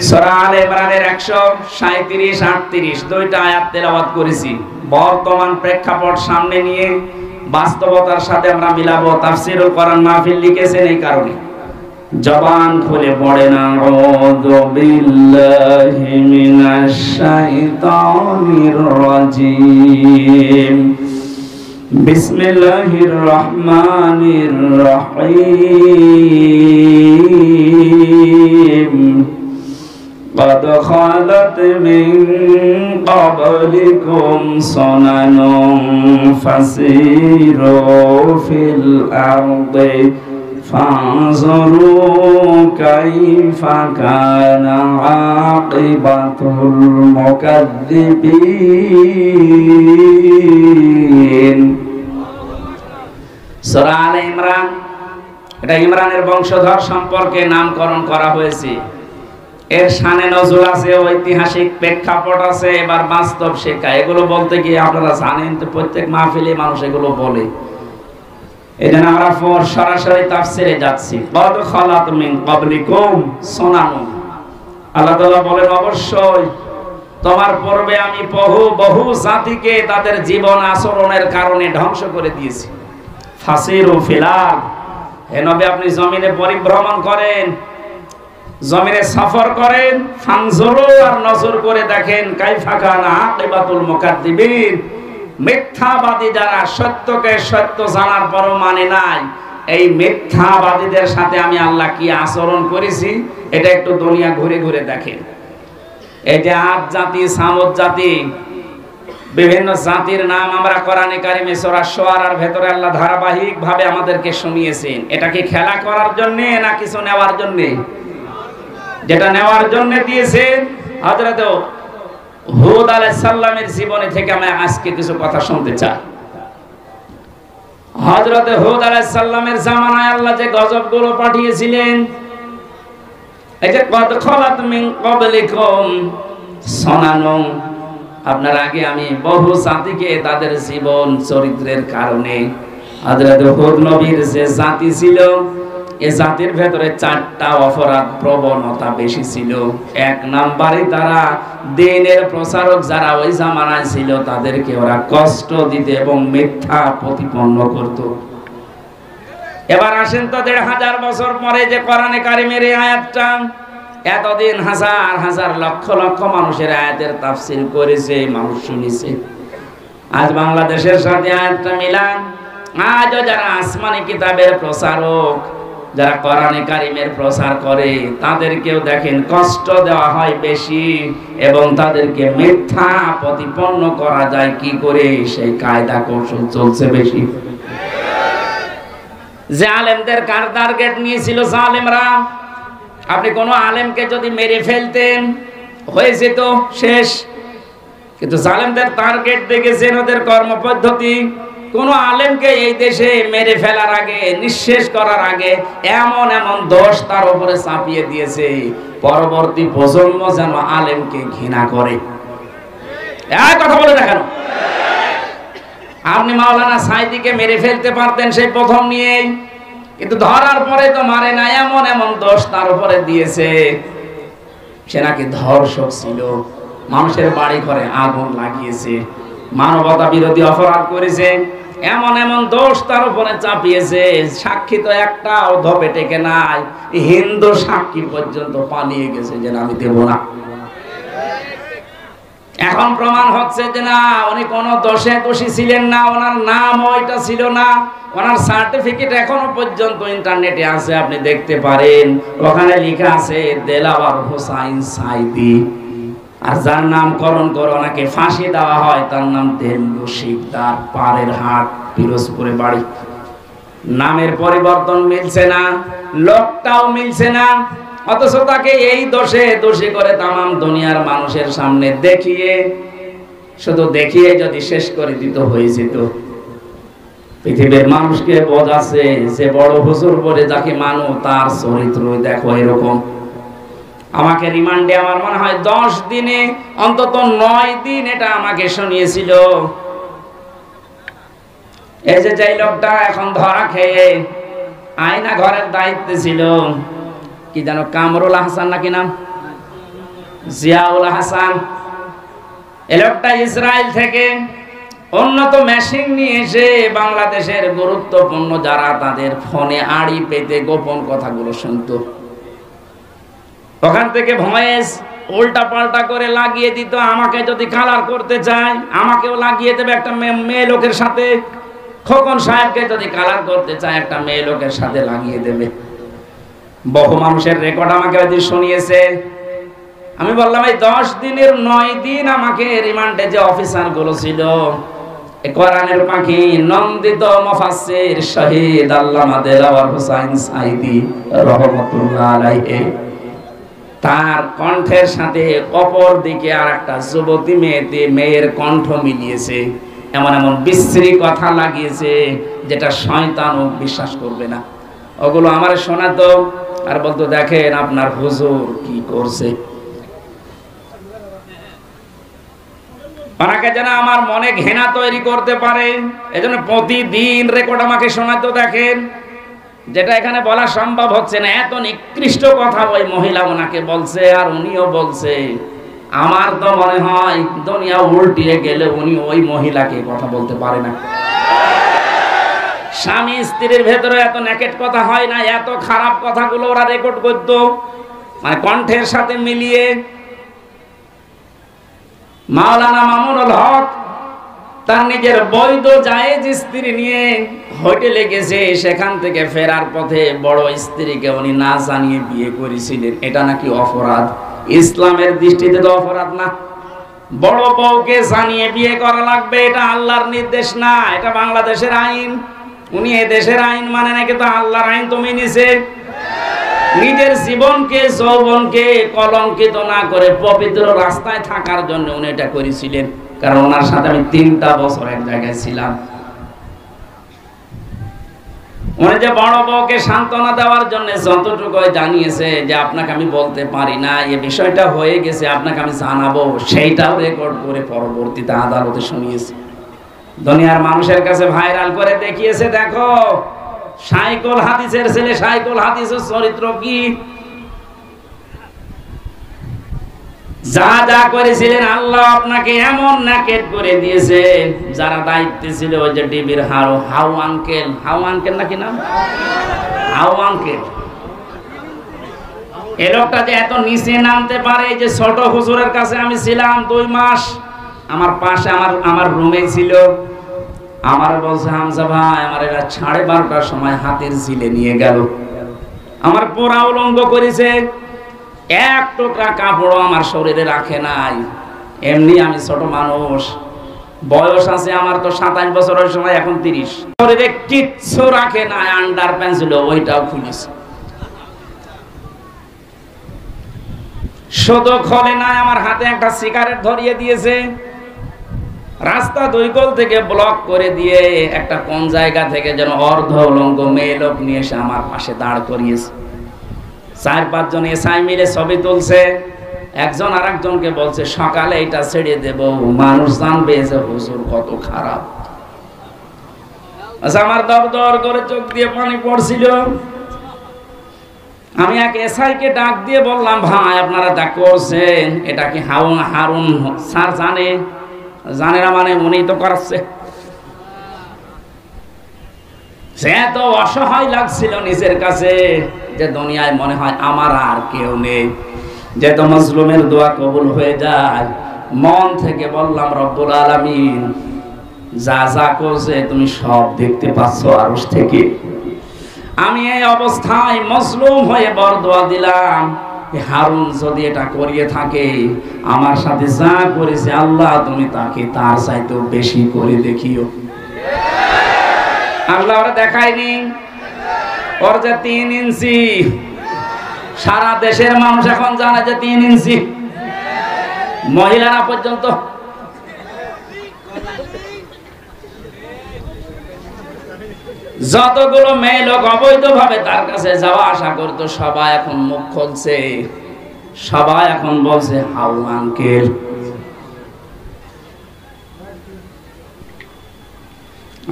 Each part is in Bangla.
সূরা আলে ইমরানের 137 38 দুইটা আয়াত তেলাওয়াত করেছি। বর্তমান প্রেক্ষাপট সামনে নিয়ে বাস্তবতার সাথে আমরা মিলাবো। তাফসীরুল কোরআন মাহফিল লিখেছেন এই কারণে। জবান খুলে পড়েন আউযু বিল্লাহি মিনাশ শাইতানির রাজীম। বিসমিল্লাহির রহমানির রহিম। قد خلت من قبلكم سنن فسيروا في الأرض فانظروا كيف كان عاقبة المكذبين। সূরা আলে ইমরান, এটা ইমরানের বংশধর সম্পর্কে নামকরণ করা হয়েছে। এর শানে নজুল আছে, ঐতিহাসিক প্রেক্ষাপট আছে, এবার বাস্তব শেখা। এগুলো বলতে গিয়ে আপনারা জানেন তো, প্রত্যেক মাহফিলে মানুষ এগুলো বলে। এজন্য আমরা সরাসরি তাফসীরে যাচ্ছি। কদ খালাত মিন ক্বাবলিকুম সুনানুন। আল্লাহ তাআলা বলেন, অবশ্যই তোমার পূর্বে আমি বহু জাতিকে তাদের জীবন আচরণের কারণে ধ্বংস করে দিয়েছি। ফাসিরু ফিল আরদ, হে নবী আপনি জমিনে পরিভ্রমণ করেন, জমিনে সফর করেন। ফানজুরু, আর নজর করে দেখেন, কাইফা কানা আকিবাতুল মুকাদ্দিবিন, মিথ্যাবাদী যারা সত্যকে সত্য জানার পরও মানে নাই, এই মিথ্যাবাদীদের সাথে আমি আল্লাহ কি আচরণ করেছি এটা একটু দুনিয়া ঘুরে ঘুরে দেখেন। এই যে আদ জাতি, সামুদ জাতি, বিভিন্ন জাতির নাম আমরা কোরআনে কারিমে সূরা শুআরার ভেতরে আল্লাহ ধারাবাহিক ভাবে আমাদেরকে শুনিয়েছেন। এটা কি খেলা করার জন্য না কিছু নেওয়ার জন্য? যেটা নেওয়ার জন্য দিয়েছেন, হযরত হুদ আলাইহিস সালামের জীবনী থেকে আমি আজকে কিছু কথা শুনতে চাই। হযরত হুদ আলাইহিস সালামের জামানায় আল্লাহ যে গজবগুলো পাঠিয়েছিলেন, এই যে কদ খালাত মিন ক্বাবলিকুম সুনানুন, আপনার আগে আমি বহু জাতিকে তাদের জীবন চরিত্রের কারণে, হযরত হুদ নবীর যে জাতি ছিল, এই জাতির ভেতরে 4টা অপরাধ প্রবণতা বেশি ছিল। এক নম্বরে তারা দ্বীনের প্রচারক যারা ওই জামানায় ছিল তাদেরকে ওরা কষ্ট দিতে এবং মিথ্যা প্রতিপন্ন করত। এবার আসেন তো 1500 বছর পরে যে কোরআনে কারিমের এই আয়াতটা, এতদিন হাজার হাজার লক্ষ লক্ষ মানুষের আয়াতের তাফসীর করেছে, মানুষ শুনেছে। আজ বাংলাদেশের সাথে আয়াতটা মিলান। আজও যারা আসমানি কিতাবের প্রচারক, যারা কোরআনে কারিমের প্রচার করে, তাদেরকেও দেখেন কষ্ট দেওয়া হয় বেশি এবং তাদেরকে মিথ্যা প্রতিপন্ন করা যায় কি করে, সেই কায়দা কৌশল চলছে বেশি। যে আলেমদের কার টার্গেট নিয়েছিল জালেমরা, আপনি কোন আলেমকে যদি মেরে ফেলতেন হয়ে যেত শেষ, কিন্তু জালেমদের টার্গেট দেখেছেন ওদের কর্মপদ্ধতি। কোন আলেমকে এই দেশে মেরে ফেলার আগে, নিঃশেষ করার আগে এমন এমন দোষ তার উপরে চাপিয়ে দিয়েছে, পরবর্তী প্রজন্ম যেন আলেমকে ঘৃণা করে। এই কথা বলে দেখান। আপনি মাওলানা সাইদিকে মেরে ফেলতে পারতেন সেই প্রথম নিয়েই, কিন্তু ধরার পরে তো মারে না, এমন এমন দোষ তার উপরে দিয়েছে। সে নাকি ধর্ষক ছিল, মানুষের বাড়ি ঘরে আগুন লাগিয়েছে, মানবতা বিরোধী অপরাধ করেছে, এমন এমন দোষ তার উপরে চাপিয়েছে। সাক্ষী তো একটাও ধপে টেকে নাই, হিন্দু সাক্ষী পর্যন্ত পালিয়ে গেছে যে আমি দেব না। এখন প্রমাণ হচ্ছে যে না, উনি কোনো দোষে দোষী ছিলেন না, ওনার নাম ওইটা ছিল না, ওনার সার্টিফিকেট এখনো পর্যন্ত ইন্টারনেটে আছে, আপনি দেখতে পারেন। ওখানে লেখা আছে দেলাওয়ার হোসাইন সাইদি। আর যার নামকরণ করে ওনাকে ফাঁসি দেওয়া হয় তার নাম দেল্লু শিকদার, পাড়ের হাট, পিরোজপুরে বাড়ি। নামের পরিবর্তন মিলছে না, লোকটাও মিলছে না, অথচ তাকে এই দোষে দোষী করে তামাম দুনিয়ার মানুষের সামনে দেখিয়ে, শুধু দেখিয়ে যদি শেষ করে দিত হয়ে যেত। পৃথিবীর মানুষকে বোঝাচ্ছে যে বড় হুজুর বলে যাকে মানো তার চরিত্র দেখো এরকম। আমাকে রিমান্ডে আমার মনে হয় 10 দিনে অন্তত 9 দিন এটা আমাকে শুনিয়েছিল। এই যে যেই লোকটা এখন ধরা খেয়ে আয়না ঘরের দায়িত্বে ছিল, কি জানো কামরুল হাসান নাকি নাম, জিয়াউল হাসান। এই লোকটা ইসরায়েল থেকে উন্নত মেশিন নিয়ে এসে বাংলাদেশের গুরুত্বপূর্ণ যারা তাদের ফোনে আড়ি পেতে গোপন কথাগুলো শুনতো, ওখান থেকে ভয়েস উল্টা পাল্টা করে লাগিয়ে দিত। আমাকে যদি কালার করতে চায় আমাকেও লাগিয়ে দেবে একটা মেয়ে লোকের সাথে, খোকন সাহেবকে যদি কালার করতে চায় একটা মেয়ে লোকের সাথে লাগিয়ে দেবে। বহু মানুষের রেকর্ড আমাকে ওইদিন শুনিয়েছে। আমি বললাম এই 10 দিনের 9 দিন আমাকে রিমান্ডে যে অফিসার গুলো ছিল, কোরআনের পাখি নন্দিত মুফাসসির শহীদ আল্লামা দেলাওয়ার হোসাইন সাইদি রাহমাতুল্লাহ আলাইহি, তার কণ্ঠের সাথে অপর দিকে আর একটা যুবতী মেয়ের কণ্ঠ মিলিয়েছে, এমন এমন বিশ্রী কথা লাগিয়েছে যেটা শয়তানও বিশ্বাস করবে না। ওগুলো আমার শোনাতো আর বলতো দেখেন আপনার হুজুর কি করছে। ওনাকে যেন আমার মনে ঘৃণা তৈরি করতে পারে, এজন্য প্রতিদিন রেকর্ড আমাকে শোনাতো। দেখেন যেটা এখানে বলা সম্ভব হচ্ছে না, এত নিকৃষ্ট কথা ওই মহিলা ওনাকে বলছে আর উনিও বলছে। আমার তো মনে হয় দুনিয়া উল্টিয়ে গেলে উনি ওই মহিলাকে কথা বলতে পারে না। স্বামী স্ত্রীর ভেতরে এত নেকেট কথা হয় না, এত খারাপ কথাগুলো ওরা রেকর্ড করতো, মানে কণ্ঠের সাথে মিলিয়ে। মাওলানা মামুনুল হক তার নিজের বৈধ জায়েজ স্ত্রী নিয়ে হোটেলে গেছে, সেখান থেকে ফেরার পথে বড় স্ত্রীকে উনি না জানিয়ে বিয়ে করেছিলেন। এটা নাকি অপরাধ? ইসলামের দৃষ্টিতে তো অপরাধ না। বড় বউকে জানিয়ে বিয়ে করা লাগবে, এটা আল্লাহর নির্দেশ না, এটা বাংলাদেশের আইন। উনি এ দেশের আইন মানে না, কিন্তু আল্লাহর আইন তো মেনেছে। নিজের জীবনকে যৌবনকে কলঙ্কিত না করে পবিত্র রাস্তায় থাকার জন্য উনি এটা করেছিলেন। কারণ ওনার সাথে আমি 3টা বছর এক জায়গায় ছিলাম। উনি যে বড় বউকে সান্ত্বনা দেওয়ার জন্য যতটুকু জানিয়েছে যে আপনাকে আমি বলতে পারি না, এই বিষয়টা হয়ে গেছে, আপনাকে আমি জানাবো, সেইটাও রেকর্ড করে পরবর্তীতে আদালতে শুনিয়েছে। দুনিয়ার মানুষের কাছে ভাইরাল করে দেখিয়েছে, দেখো সাইকুল হাদিসের ছেলে সাইকুল হাদিসের চরিত্র কি, যা যা করেছিলেন আল্লাহ আপনাকে এমন নাকেট করে দিয়েছে। যারা দায়িত্বে ছিল ওই যে ডিবির হাউ আঙ্কেল নাকি নাম, হাউ আঙ্কেল, এই লোকটা যে এত নিচে নামতে পারে। যে ছোট হুজুরের কাছে আমি ছিলাম 2 মাস, আমার পাশে আমার রুমে ছিল। আমার বলছে হামজা ভাই আমার এরা 12:30টার সময় হাতের ঝিলে নিয়ে গেল, আমার পুরা উলঙ্গ করেছে, এক টুকরা কাপড় আমার শরীরে রাখে নাই। এমনি আমি ছোট মানুষ, বয়স আছে আমার তো 27 বছর, ওই সময় এখন 30। শরীরে কিচ্ছু রাখে নাই, আন্ডার প্যান্ট ছিল ওইটাও খুলেছে। শুধু খোলে নাই, আমার হাতে একটা সিগারেট ধরিয়ে দিয়েছে। রাস্তা 2 কোণ থেকে ব্লক করে দিয়ে একটা কোন জায়গা থেকে যেন অর্ধ উলঙ্গ মেয়ে লোক নিয়ে এসে আমার পাশে দাঁড় করিয়েছে। 4-5 জন এসআই মিলে ছবি তুলছে। একজন আরেকজনকে বলছে সকালে এটা ছেড়ে দেব, মানুষ জানবে যে হুজুর কত খারাপ। আচ্ছা আমার দর করে চোখ দিয়ে পানি পড়ছিল। আমি এক এসআইকে ডাক দিয়ে বললাম, ভাই আপনারা যা করছেন এটা কি হারুন স্যার জানে না? মানে উনি তো করাচ্ছে। সে তো অসহায় লাগছিল নিজের কাছে, যে দুনিয়ায় মনে হয় আমার আর কেউ নেই, যে তো মাজলুমের দোয়া কবুল হয়ে যায়। মন থেকে বললাম রব্বুল আলামিন যা যা করছে তুমি সব দেখতে পাচ্ছ আরশ থেকে। আমি এই অবস্থায় মাজলুম হয়ে বরদোয়া দিলাম, হারুন যদি এটা করিয়ে থাকে আমার সাথে যা করেছে আল্লাহ তুমি তাকে তার চাইতেও বেশি করে দেখিও। আল্লাহ ওরা দেখায়নি, ওর যে 3 ইঞ্চি, সারা দেশের মানুষ এখন জানে যে 3 ইঞ্চি, মহিলারা পর্যন্ত। যতগুলো মেয়ে লোক অবৈধভাবে তার কাছে যাওয়া আসা করতো সবাই এখন মুখ খুলছে, সবাই এখন বলছে হাউ আঙ্কেল।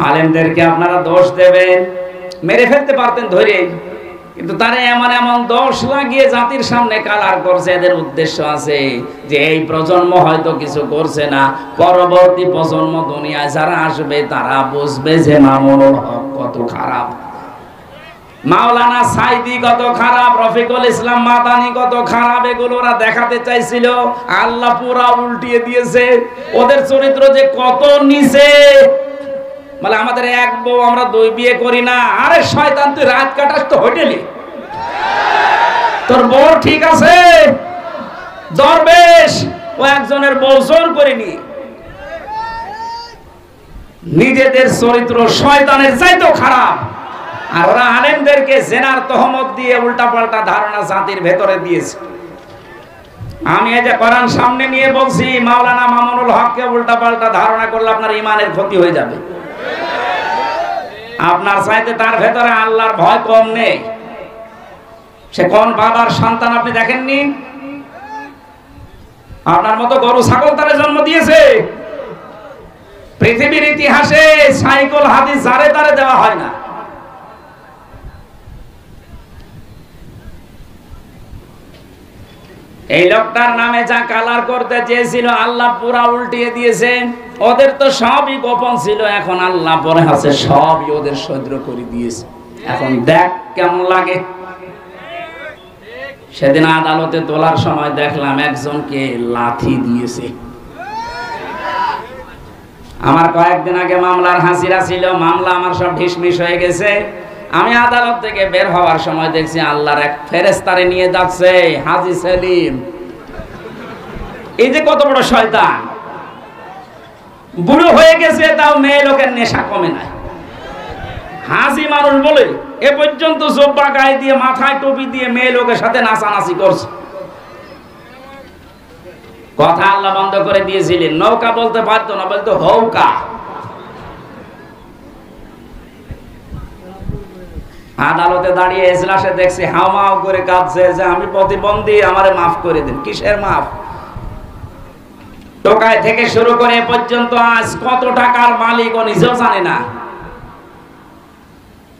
আলেমদেরকে আপনারা দোষ দেবেন, মেরে ফেলতে পারতেন ধরে, কিন্তু তারা এমন এমন দোষ লাগিয়ে জাতির সামনে কালার করছে। এদের উদ্দেশ্য আছে যে এই প্রজন্ম হয়তো কিছু করছে না, পরবর্তী প্রজন্ম দুনিয়ায় যারা আসবে তারা বুঝবে যে মামুনুল হক কত খারাপ, মাওলানা সাইদি কত খারাপ, রফিকুল ইসলাম মাদানি কত খারাপ। এগুলো ওরা দেখাতে চাইছিল, আল্লাহ পুরা উল্টিয়ে দিয়েছে। ওদের চরিত্র যে কত নিচে, মানে আমাদের এক বউ আমরা দুই বিয়ে করি না। আরে শয়তান, তুই রাত কাটাস তো হোটেলে, তোর বউ ঠিক আছে? দরবেশ ও একজনের বউ জোর করেনি। নিজেদের চরিত্র শয়তানের চাইতেও খারাপ। আর ওরা আলেমদেরকে জেনার তহমত দিয়ে উল্টাপাল্টা ধারণা জাতির ভেতরে দিয়েছে। আমি এই যে কোরআন সামনে নিয়ে বলছি, মাওলানা মামুনুল হককে উল্টাপাল্টা ধারণা করলে আপনার ইমানের ক্ষতি হয়ে যাবে। আপনার চাইতে তার ভেতরে আল্লাহর ভয় কম নেই। সে কোন বাবার সন্তান আপনি দেখেননি? আপনার মতো গরু ছাগল তারে জন্ম দিয়েছে। পৃথিবীর ইতিহাসে সাইকেল হাদিস জারে তারে দেওয়া হয় না। এই লোকটার নামে যা কালার করতে চেয়েছিল আল্লাহ পুরা উল্টিয়ে দিয়েছেন। ওদের তো সবই গোপন ছিল, এখন আল্লাহ পরে আছে সবই ওদের সহ্য করে দিয়েছে। এখন দেখ কেমন লাগে। সেদিন আদালতে তোলার সময় দেখলাম একজনকে লাথি দিয়েছে। আমার কয়েকদিন আগে মামলার হাসিরা ছিল, মামলা আমার সব ঢিসমিস হয়ে গেছে। আমি আদালত থেকে বের হওয়ার সময় দেখছি আল্লাহর এক ফেরেশতারে নিয়ে যাচ্ছে হাজী সেলিম। এই যে কত বড় শয়তান, বুড়ো হয়ে গেছে তাও মেয়ে লোকের নেশা কমে নাই। হাজী মানুষ বলে এ পর্যন্ত জব্বা গায়ে দিয়ে মাথায় টুপি দিয়ে মেয়ে লোকের সাথে নাচানাচি করছে। কথা আল্লাহ বন্ধ করে দিয়েছিলেন। নৌকা বলতে পারতো না, বলতো হৌকা। আদালতে দাঁড়িয়ে এজলাসে দেখছি হাওমাও করে কাঁদছে যে আমি প্রতিবন্ধী, আমারে মাফ করে দিন। কিসের মাফ? টোকায় থেকে শুরু করে এ পর্যন্ত আজ কত টাকার মালিক ও নিজেও জানে না।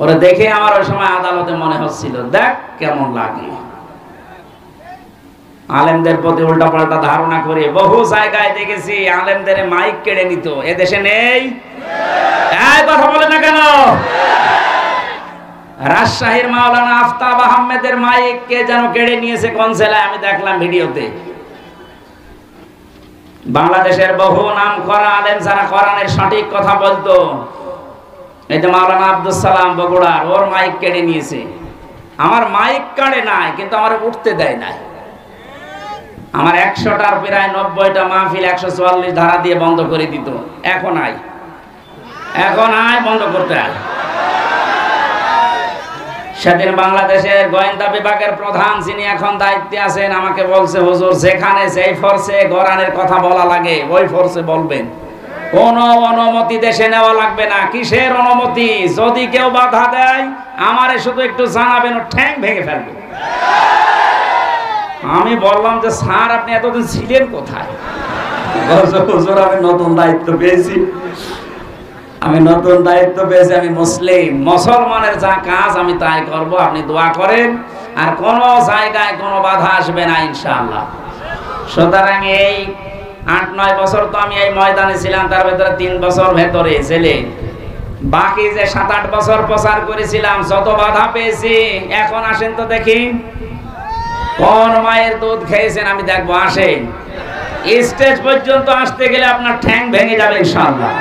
ওরা দেখে আমার ওই সময় আদালতে মনে হচ্ছিল দেখ কেমন লাগে। আলেমদের প্রতি উল্টাপাল্টা ধারণা করে বহু জায়গায় দেখেছি আলেমদের মাইক কেড়ে নিত। এদেশে নেই? এই কথা বলে না কেন? রাজশাহীর মাওলানা আফতাব আহমেদের মাইক কে যেন কেড়ে নিয়েছে কোন জেলায়, আমি দেখলাম ভিডিওতে। বাংলাদেশের বহু নাম করা আলেম যারা কোরআনের সঠিক কথা বলতো, এই যে মাওলানা আব্দুল সালাম বগুড়ার, ওর মাইক কেড়ে নিয়েছে। আমার মাইক কাড়ে নাই, কিন্তু আমার উঠতে দেয় নাই। আমার 100টার প্রায় 90টা মাহফিল 144 ধারা দিয়ে বন্ধ করে দিত। এখন আয় বন্ধ করতে আয়। সেদিন বাংলাদেশের গোয়েন্দা বিভাগের প্রধান যিনি এখন দায়িত্বে আছেন আমাকে বলছে, হুজুর যেখানে যেই ফোর্সে কোরআনের কথা বলা লাগে ওই ফোর্সে বলবেন, কোন অনুমতি দেশে নেওয়া লাগবে না। কিসের অনুমতি? যদি কেউ বাধা দেয় আমারে শুধু একটু জানাবেন, ও ঠ্যাং ভেঙে ফেলবে। আমি বললাম যে স্যার আপনি এতদিন ছিলেন কোথায়? হুজুর আমি নতুন দায়িত্ব পেয়েছি, আমি মুসলিম, মুসলমানের যা কাজ আমি তাই করব, আপনি দোয়া করেন। আর কোন জায়গায় কোনো বাধা আসবে না ইনশাআল্লাহ। সুতরাং এই 8-9 বছর তো আমি এই ময়দানে ছিলাম, তার ভেতরে 3 বছর ভেতরে ছেলে, বাকি যে 7-8 বছর প্রচার করেছিলাম যত বাধা পেয়েছি। এখন আসেন তো দেখি কোন মায়ের দুধ খেয়েছেন, আমি দেখবো। আসেন, স্টেজ পর্যন্ত আসতে গেলে আপনার ঠ্যাং ভেঙে যাবে ইনশাআল্লাহ।